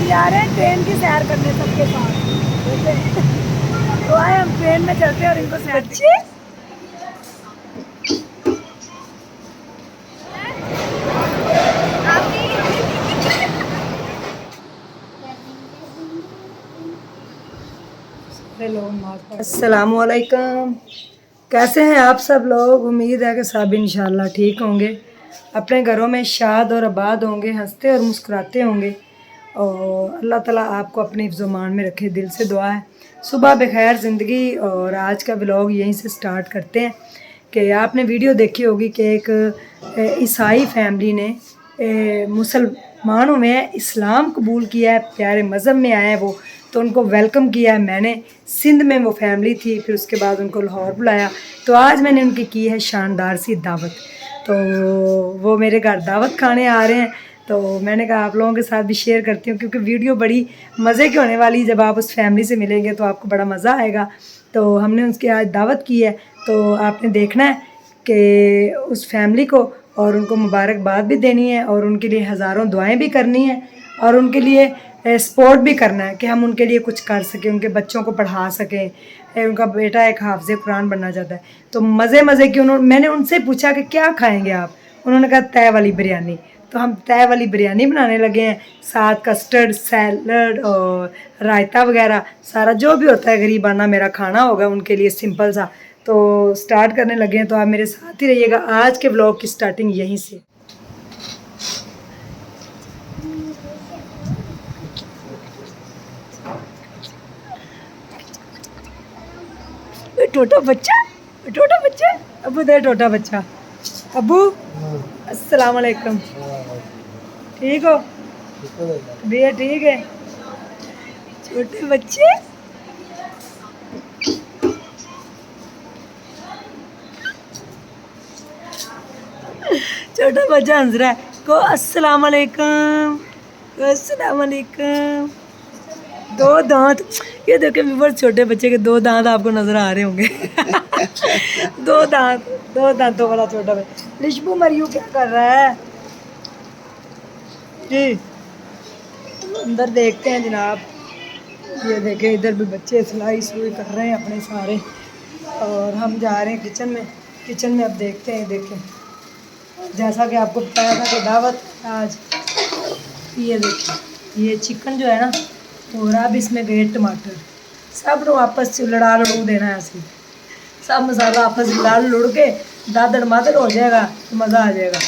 हम जा रहे हैं ट्रेन की सैर करने सबके साथ। तो आए हम ट्रेन में चलते हैं और इनको सैर बच्चे अस्सलामुअलैकुम। कैसे हैं आप सब लोग? उम्मीद है कि सब इंशाल्लाह ठीक होंगे, अपने घरों में शाद और आबाद होंगे, हंसते और मुस्कुराते होंगे और अल्लाह ताला आपको अपने हिफ्ज़-ओ-मान में रखे, दिल से दुआ है। सुबह बखैर ज़िंदगी। और आज का व्लॉग यहीं से स्टार्ट करते हैं कि आपने वीडियो देखी होगी कि एक ईसाई फैमिली ने मुसलमानों में इस्लाम कबूल किया है, प्यारे मज़हब में आए हैं वो, तो उनको वेलकम किया है मैंने। सिंध में वो फैमिली थी, फिर उसके बाद उनको लाहौर बुलाया, तो आज मैंने उनकी की है शानदार सी दावत। तो वो मेरे घर दावत खाने आ रहे हैं, तो मैंने कहा आप लोगों के साथ भी शेयर करती हूँ क्योंकि वीडियो बड़ी मज़े की होने वाली है। जब आप उस फैमिली से मिलेंगे तो आपको बड़ा मज़ा आएगा। तो हमने उसकी आज दावत की है, तो आपने देखना है कि उस फैमिली को, और उनको मुबारकबाद भी देनी है और उनके लिए हज़ारों दुआएं भी करनी है और उनके लिए सपोर्ट भी करना है कि हम उनके लिए कुछ कर सकें, उनके बच्चों को पढ़ा सकें। उनका बेटा एक हाफ़िज़ कुरान बनना चाहता है। तो मज़े की मैंने उनसे पूछा कि क्या खाएंगे आप? उन्होंने कहा तय वाली बिरयानी। तो हम तय वाली बिरयानी बनाने लगे हैं, साथ कस्टर्ड, सैलड और रायता वगैरह, सारा जो भी होता है गरीबाना मेरा खाना होगा उनके लिए सिंपल सा। तो स्टार्ट करने लगे हैं, तो आप मेरे साथ ही रहिएगा। आज के व्लॉग की स्टार्टिंग यहीं से। टोटा बच्चा अबू दे, टोटा बच्चा अबू। अस्सलाम वालेकुम। ठीक हो भैया? ठीक है। छोटे बच्चे छोटा बच्चा हंस रहा है को अस्सलाम वालेकुम, अस्सलाम वालेकुम। दो दांत, ये देखे व्यूअर्स, छोटे बच्चे के दो दांत आपको नजर आ रहे होंगे। दो दांतों वाला छोटा बच्चा। लिशबू मरियू क्या कर रहा है जी? अंदर देखते हैं जनाब। ये देखें, इधर भी बच्चे सिलाई सुई कर रहे हैं अपने सारे, और हम जा रहे हैं किचन में। किचन में अब देखते हैं। देखें, जैसा कि आपको बताया था कि दावत आज, ये देखें, ये चिकन जो है ना, और अब इसमें गए टमाटर, सब लोग आपस से लड़ा लड़ू देना है ऐसे, सब मसाला आपस में लड़ लुड़ के दादड़ मादड़ हो जाएगा तो मज़ा आ जाएगा।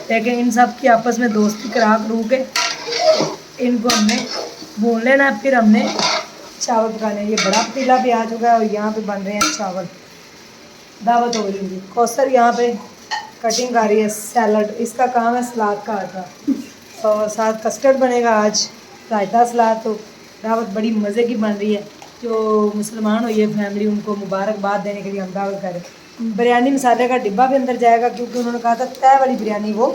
लेकिन इन सब की आपस में दोस्ती करा करू के इनको हमने भून लेना। फिर हमने चावल पकाने। ये बड़ा पतीला भी आ चुका है और यहाँ पे बन रहे हैं चावल। दावत हो रही है। कौसर यहाँ पे कटिंग कर रही है सैलड, इसका काम है सलाद का आटा, और साथ कस्टर्ड बनेगा आज, रायता सलाद। तो दावत बड़ी मज़े की बन रही है। जो मुसलमान हुई है फैमिली, उनको मुबारकबाद देने के लिए हम दावत करें। बिरयानी मसाले का डिब्बा भी अंदर जाएगा क्योंकि उन्होंने कहा था तय वाली बिरयानी वो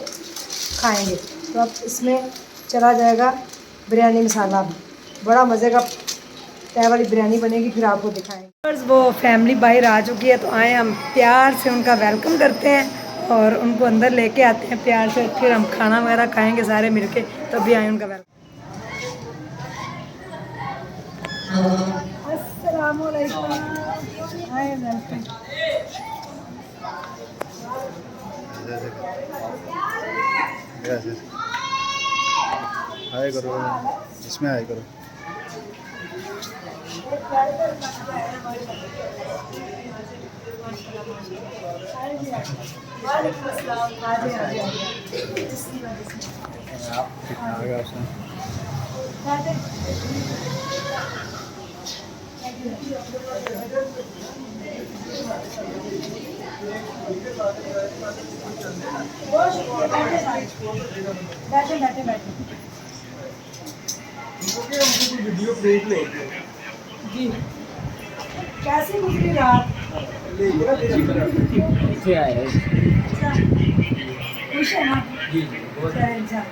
खाएंगे। तो अब इसमें चला जाएगा बिरयानी मसाला भी, बड़ा मज़े का तय वाली बिरयानी बनेगी, फिर आपको दिखाएंगे। वो फैमिली बाहर आ चुकी है, तो आए हम प्यार से उनका वेलकम करते हैं और उनको अंदर लेके आते हैं प्यार से। फिर हम खाना वगैरह खाएंगे सारे मिलके, तब भी आए उनका वेलकम। अस्सलामुअलैकुम। आए वेलकम। हाय करो, इसमें हाय करो। बैठे बैठे बैठे वीडियो प्रूफ लो जी। कैसी गुजरी रात? इतने आए हैं। खुश है ना? जी अच्छा।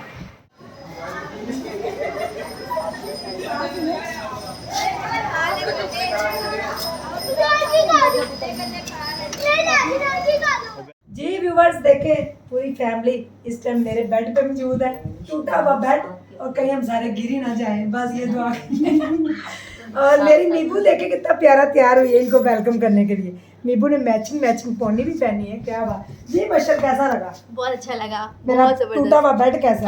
जी व्यूवर्स, देखें पूरी फैमिली इस टाइम मेरे बेड पे मौजूद है। टूटा हुआ बेड और कहीं हम सारे गिर ही ना जाएं, बस ये दुआ करें। और मेरी नीबू देखे कितना प्यारा तैयार हुई है इनको वेलकम करने के लिए। नीबू ने मैचिंग पोनी भी पहनी है, क्या बात जी। मशर कैसा लगा? बहुत अच्छा लगा, मेरा बहुत जबरदस्त। टूटा हुआ बेड कैसा?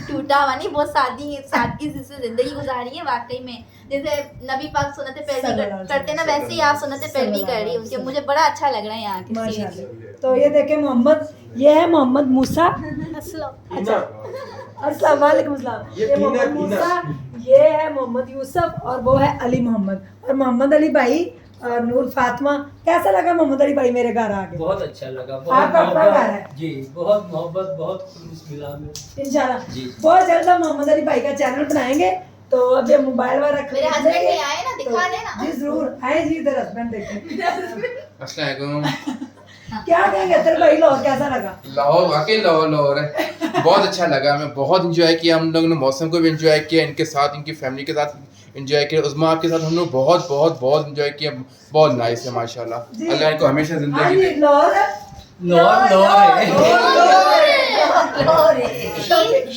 टूटा हुआ नहीं, बहुत सादगी से जिंदगी गुजारी है वाकई में। जैसे नबी पाक सुन्नत पैरवी करते ना, वैसे ही आप सुन्नत पैरवी कर रही है उनके। मुझे बड़ा अच्छा लग रहा है यहाँ के। माशाल्लाह। तो ये देखे मोहम्मद, ये है मोहम्मद मूसा। अच्छा, अस्सलाम वालेकुम अस्सलाम। ये मोहम्मद मूसा, ये है मोहम्मद यूसुफ और वो है अली मोहम्मद। और मोहम्मद अली भाई और नूर फातिमा। कैसा लगा मोहम्मद अली भाई मेरे घर आके? बहुत अच्छा लगा, आपका अपना घर है जी, बहुत मोहब्बत, बहुत खुश मिला में इंशाल्लाह। जी। बहुत जल्द हम मोहम्मद अली भाई का चैनल बनाएंगे, तो अभी हम मोबाइल वाला रख मेरे हस्बैंड भी आए ना, दिखा देना। जी जरूर आए जी, इधर हस्बैंड देखें। अस्सलाम वालेकुम। क्या कहेंगे अतर भाई, लाहौर कैसा लगा? लाहौर वाकई लाहौर है, बहुत अच्छा लगा। हमें बहुत इंजॉय किया, हम लोगों ने मौसम को भी इंजॉय किया, इनके साथ, इनकी फैमिली के साथ इंजॉय किया। उस्मा आपके साथ हम लोग बहुत बहुत बहुत इंजॉय किया, बहुत नाइस है माशाल्लाह। अल्लाह इनको हमेशा हाँ जिंदगी जी, दे। लाहौर है।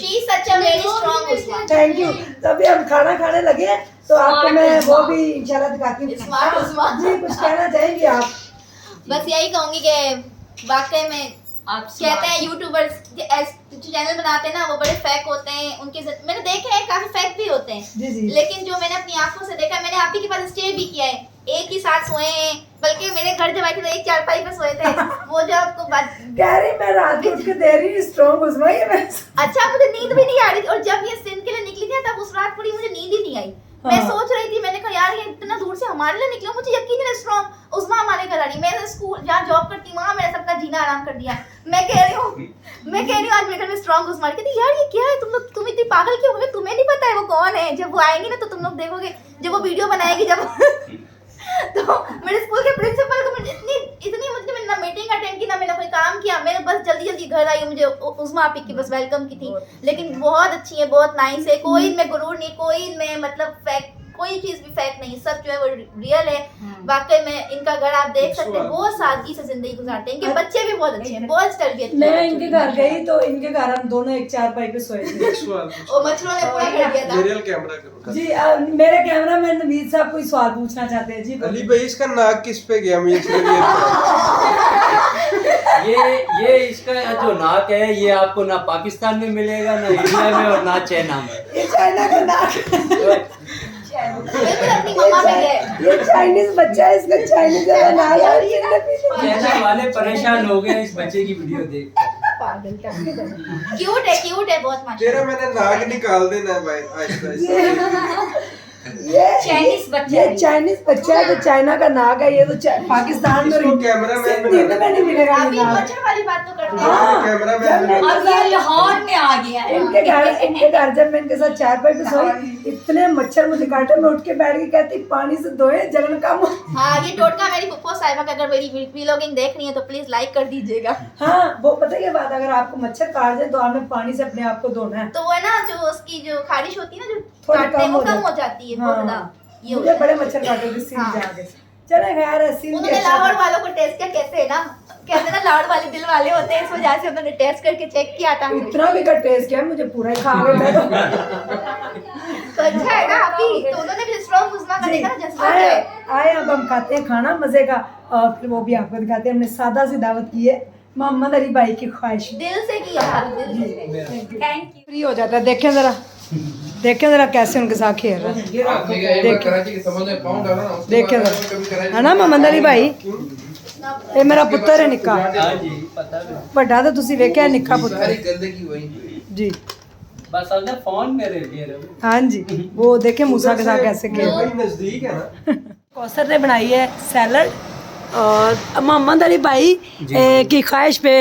She is such a very strong Usman. Thank you. तभी हम खाना खाने लगे हैं, तो आपको मैं वो भी इंशाल्लाह दिखाती हूँ। Smart Usman. जी कुछ कहना चाहेंगी आप? बस यही कहूंगी कि वाकई में आप कहते हैं यूट्यूबर्स जो चैनल बनाते हैं ना, वो बड़े फेक होते हैं। उनके मैंने देखे हैं, काफी फेक भी होते हैं। जी जी। लेकिन जो मैंने अपनी आंखों से देखा, मैंने आप ही के पास स्टे भी किया है, एक ही साथ सोए हैं। बल्कि मेरे घर जब आए थे तो एक चारपाई पे सोए थे। वो जो आपको बात कह रही मैं रात को उठ के दे रही स्ट्रॉन्ग उस्मा, ये मैं अच्छा, मुझे नींद भी नहीं आ रही थी। और जब ये सिंध के लिए निकली थी तब उस रात पूरी मुझे नींद ही नहीं आई। मैं सोच रही थी, मैंने कहा यार ये इतना दूर से हमारे लिए निकले, मुझे यकीन नहीं स्ट्रॉन्ग उस्मा हमारे घर आ रही। मैं स्कूल जहाँ जॉब करती हूँ वहाँ मैंने सबका जीना आराम कर दिया। मैं कह रही हूँ आज मेरे घर में स्ट्रॉन्ग उस्मा। कहती यार ये क्या है, तुम इतनी पागल क्यों हो गए? तुम्हें नहीं पता है वो कौन है? जब वो आएंगी ना तो तुम लोग देखोगे, जब वो वीडियो बनाएगी जब तो मेरे स्कूल के प्रिंसिपल को इतनी मतलब मैंने ना मीटिंग अटेंड की, ना मैंने कोई काम किया। मैंने बस जल्दी घर आई हूँ, मुझे उस्मा आपी की बस वेलकम की थी। लेकिन बहुत अच्छी है, बहुत नाइस है। कोई इनमें गुरूर नहीं, कोई इनमें मतलब फेक, कोई चीज भी फेक नहीं, सब जो है वो रियल है। वाकई में इनका घर आप देख सकते हैं, बहुत सादगी से जिंदगी गुजारते हैं। इनके बच्चे भी बहुत अच्छे हैं, बहुत तरबियत। मैं इनके घर गई तो इनके घर हम दोनों एक चारपाई पे सोए थे। और मच्छरों ने पूरा कर दिया था। रियल कैमरा करो जी मेरे कैमरा मैन नवीद साहब कोई सवाल पूछना चाहते हैं। जी अली भाई, इसका नाक किस पे गया? मुझे ये इसका जो नाक है, ये आपको ना पाकिस्तान में मिलेगा, ना इंडिया में, और ना चाइना में। ये चाइना का नाक बिल्कुल अपनी मम्मा पे गए। ये चाइनीज बच्चा है, इसका चाइनीज वाला नाक है। ये चाइना वाले परेशान हो गए इस बच्चे की वीडियो देख। पागल क्यूट है बहुत माशाल्लाह। तेरा मैंने नाक निकाल देना है भाई, आहिस्ता आहिस्ता। ये चाइनीज बच्चा है, तो चाइना का नाक है। ये तो पाकिस्तान में इसको कैमरा मैन सिर्फ में नहीं मिलेगा ये अभी नाक। मच्छर वाली बात तो करते हैं। हाँ, कैमरा जब मैं- मैन अब ये लाहौर में आ गया है। इनके घर जब मैं इनके साथ चारपाई पे सोई, इतने मच्छर मुझे काटे, मैं उठ के बैठ के कहती पानी से धोए, जलन कम हो। हाँ, ये टोटका मेरी फुफ्फो साहिबा का, अगर मेरी व्लॉगिंग देख रही है तो प्लीज लाइक कर दीजिएगा। हाँ, वो पता है ये बात, अगर आपको मच्छर काट जाए तो आपने पानी से अपने आप को धोना है। तो वो है ना, जो उसकी जो खारिश होती है ना, जो थोड़ी काटते हैं, वो कम कम हो हो जाती है। हाँ। बहुत ज्यादा ये मुझे होता बड़े है। मच्छर काटे थे सीन हाँ। जाके। चले खैर सीन उन्होंने लाहौर वालों को टेस्ट किया, कैसे है ना, कहते हैं ना लाहौर वाले दिल वाले होते हैं, इस वजह से उन्होंने टेस्ट करके चेक किया था। इतना भी का टेस्ट किया, मुझे पूरा ही खा गया मैं तो। तो अच्छा है ना अभी, तो उन्होंने भी स्ट्रॉन्ग उस्मा का देखा ना, जज्बा आए है। आए अब हम खाते हैं खाना मजे का, और फिर वो भी आपको दिखाते हैं। हमने सादा सी दावत की है, मोहम्मद अली भाई की ख्वाहिश। दिल से किया, दिल से। Thank you. फ्री हो जाता है। देखें जरा कैसे उनके साथ खेल रहे हैं। देखें जरा, है ना मोहम्मद अली भाई, ये मेरा पुत्र है निक्का। हाँ जी, पता है। ਵੱਡਾ ਤਾਂ ਤੁਸੀਂ ਵੇਖਿਆ, ਨਿੱਕਾ ਪੁੱਤਰ सारी गंदगी वही। जी। बस अब फोन में रह गए रहो। हाँ जी, वो देखे मूसा के साथ कैसे खेल रहे हैं। भाई नजदीक है ना। कौसर ने बनाई है सैलड, और मोहम्मद अली भाई की ख्वाहिश पे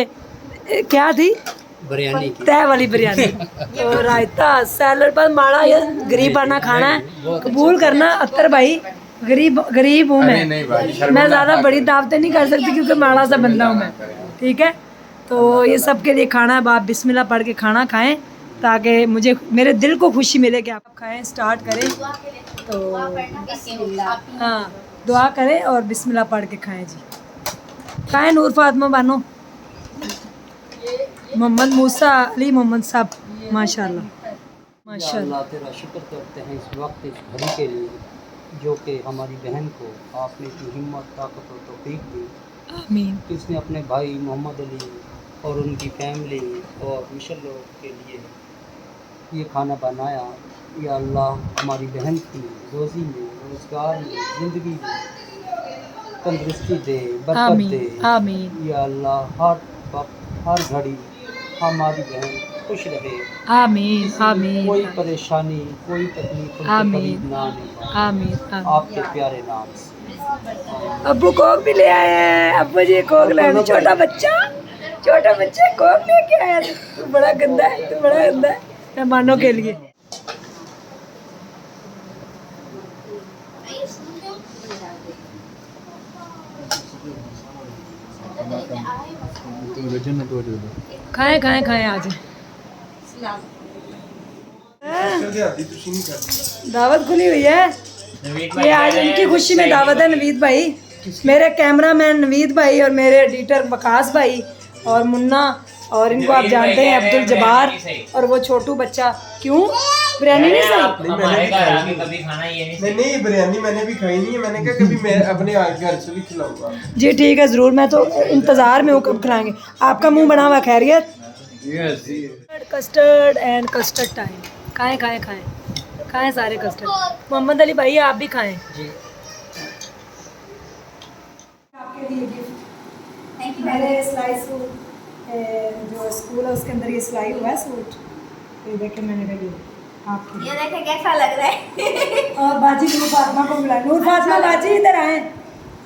क्या थी, बिरयानी की। तय वाली बिरयानी और रायता सैलड पर माड़ा। ये गरीब आना खाना है, कबूल करना अख्तर भाई, गरीब हूँ अरे नहीं भाई, मैं ज़्यादा बड़ी दावतें नहीं कर सकती क्योंकि माड़ा सा बंदा हूँ मैं। ठीक है, तो ये सब के लिए खाना है। आप बिस्मिल्लाह पढ़ के खाना खाएं ताकि मुझे, मेरे दिल को खुशी मिले कि आप खाएं। स्टार्ट करें तो हाँ, दुआ करें और बिस्मिल्लाह पढ़ के खाएं जी। खाएं नूर फातिमा बानो, मोहम्मद मूसा, अली मोहम्मद साहब, माशाल्लाह या माशाल्लाह। अल्लाह तेरा शुक्र करते हैं इस वक्त इस घड़ी के लिए जो कि हमारी बहन को आपने इतनी हिम्मत ताकत और तौफीक दी आमीन कि उसने अपने भाई मोहम्मद अली और उनकी फैमिली और मिशल लोग के लिए ये खाना बनाया। या अल्लाह हमारी बहन की रोज़ी में, रोज़गार में, ज़िंदगी में तंदुरुस्ती दे, बरकत दे। आमीन आमीन या अल्लाह हर वक्त हर घड़ी हमारी बहन खुश रहे, आमीन आमीन कोई परेशानी कोई तकलीफ उनके आमीन। करीब ना आने पाए, आमीन आमीन। आपके प्यारे नाम से। अब्बू कोक भी ले आए हैं। अब्बू जी कोक ले आए। छोटा बच्चा कोक लेके आया। तू बड़ा गंदा है, तू बड़ा गंदा है मेहमानों के लिए। खाएं खाएं खाएं आज दावत खुली हुई है। ये आज उनकी खुशी में दावत है। नवीद भाई, मेरे कैमरामैन नवीद भाई और मेरे एडिटर वकास भाई और मुन्ना और इनको आप जानते हैं अब्दुल जब्बार और वो छोटू बच्चा। क्यों बिरयानी नहीं सही? हमारे घर आके कभी खाना ये नहीं बिरयानी मैंने भी खाई नहीं है। मैंने कहा कभी मैं अपने घर से भी खिलाऊंगा। जी ठीक है ज़रूर, मैं तो इंतज़ार में हूँ कब खिलाएंगे। आपका मुंह बना हुआ खैरियत? Custard and custard time. खाएं खाएं खाएं खाएं सारे कस्टर्ड। मोहम्मद अली भाई आप भी खाएं। आपके लिए गिफ्ट मेरे सिलाई सूट जो स्कूल है उसके अंदर ये सिलाई हुआ है सूट। ये देखे मैंने कहा ये आपके ये देखे कैसा लग रहा है। और बाजी नूर फातिमा को बुलाए। नूर फातिमा बाजी इधर आए,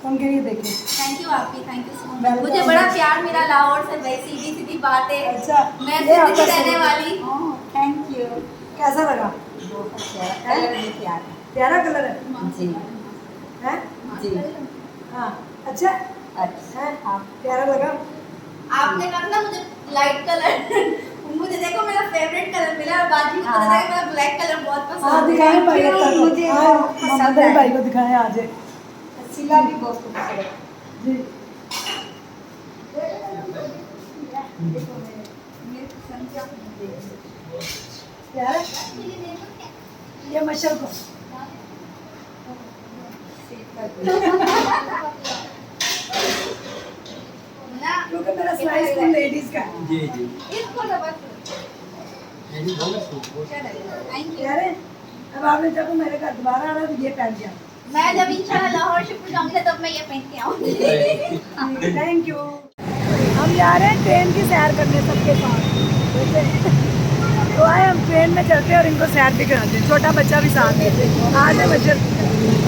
उनके लिए देखें। थैंक यू आपकी, thank you so much. Welcome. मुझे बड़ा प्यार मिला लाहौर से, वही सीधी सीधी बात है। अच्छा मैं ये आपका जिंदगी रहने सूट। वाली। Thank you. कैसा लगा? प्यारा कलर है जी हैं? जी हाँ अच्छा अच्छा है हाँ प्यारा लगा। आपने कहा ना मुझे लाइट कलर मुझे देखो मेरा फेवरेट कलर मिला और बाजी को पता है मेरा ब्लैक कलर बहुत पसंद हाँ है। दिखाएं भाई मुझे हाँ, बहुत पसंद मोहम्मद अली है। भाई को दिखाएं आज सिला भी बहुत पसंद है। जी। प्यारा ये मशल को ना क्योंकि मेरा सिलाई स्कूल लेडीज का है। जी जी इसको दबा थैंक यू। प्यारे अब आपने जब मेरे घर दोबारा आना तो ये पहन के आना। मैं जब इंशाल्लाह लाहौर शिफ्ट हो जाऊंगी तब मैं ये पहन के आऊंगी। Thank you. हम जा रहे हैं ट्रेन की सैर करने सबके साथ। तो आए हम ट्रेन में चलते हैं और इनको सैर भी कराते हैं। छोटा बच्चा भी साथ है। आज है बच्चे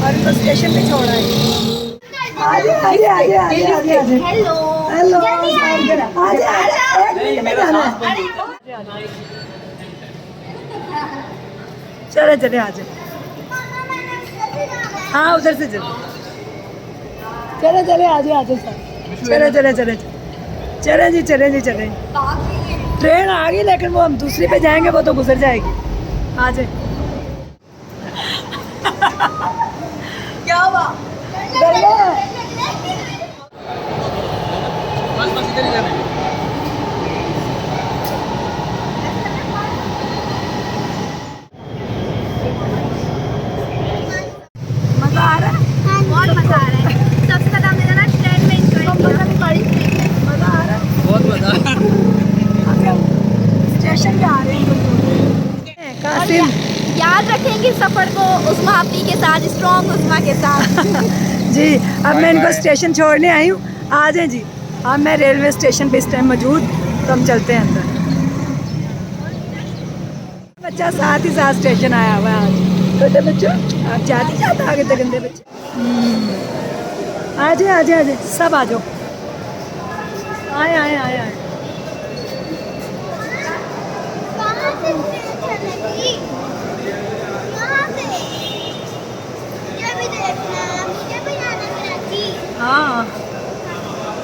और इनको स्टेशन पे छोड़ा है। आजे आजे आजे आजे आजे आजे हेलो हेलो आजे आजे एक मिनट में जाना है। चले चले आजे हाँ उधर से चलो। चले चले आजे आजे सर चले चले चले चले जी चले जी चले। ट्रेन आ गई लेकिन वो हम दूसरी पे जाएंगे वो तो गुजर जाएगी। आ जाए क्या हुआ? मजा आ रहा है? बहुत मजा आ रहा है। सबसे ज्यादा मेरा ना ट्रेन में एंजॉय किया। बड़ी ट्रेन है। मजा आ रहा है? बहुत मजा। अभी हम स्टेशन पे आ रहे हैं। कासिम याद रखेंगे सफर को उस्मा आपी के साथ, स्ट्रॉन्ग उस्मा के साथ। जी अब मैं इनको स्टेशन छोड़ने आई हूँ। आ जाए जी। अब मैं रेलवे स्टेशन पे इस टाइम मौजूद, तो हम चलते हैं अंदर। बच्चा साथ ही साथ स्टेशन आया हुआ है आज। छोटे बच्चों आप जाते जाते आगे तक गंदे बच्चे। आ जाए आ जाए आ जाए सब आ जाओ। आए आए आए आए। हाँ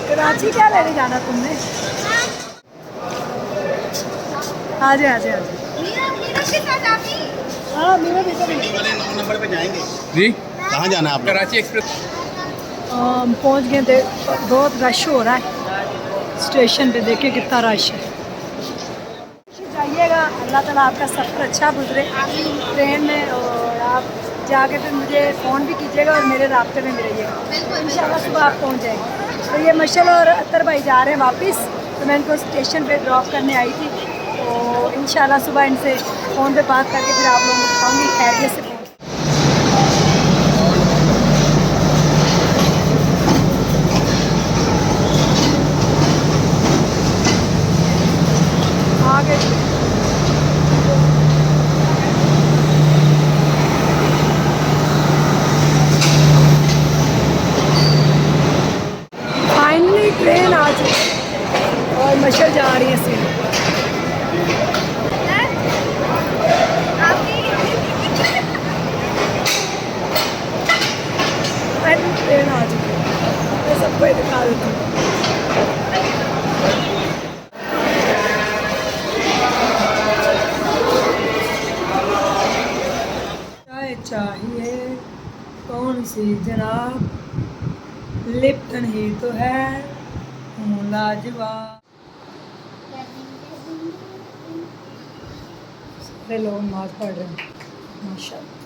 कराची क्या लेने जाना तुमने? आ जाए आ जाए आ जाए। हाँ मेरा बेटा भी। 9 नंबर पे जाएंगे। जी कहाँ जाना है आपको? कराची एक्सप्रेस। हम पहुँच गए थे। बहुत रश हो रहा है स्टेशन पे। देखिए कितना रश है। जाइए कीजिएगा, अल्लाह ताला आपका सफ़र अच्छा गुजरे ट्रेन में, और आप जाके फिर मुझे फ़ोन भी कीजिएगा और मेरे राब्ते में मिलिएगा। इंशाल्लाह सुबह आप पहुँच जाएंगे। तो ये मशल और अतर भाई जा रहे हैं वापस, तो मैं इनको स्टेशन पे ड्रॉप करने आई थी, तो इंशाल्लाह सुबह इनसे फ़ोन पे बात करके फिर आप लोगों को बताऊँगी खैरियत से पहुँच। आगे फाइनली ट्रेन आ चुकी है और मशल जा रही है सिर्फ। फाइनली ट्रेन आ चुकी है, मैं सबको ही दिखा देती हूँ। चाय चाहिए कौन सी जनाब, लिप्टन ही तो है लाजवाब। सारे लोग नमाज पढ़ रहे हैं माशाल्लाह।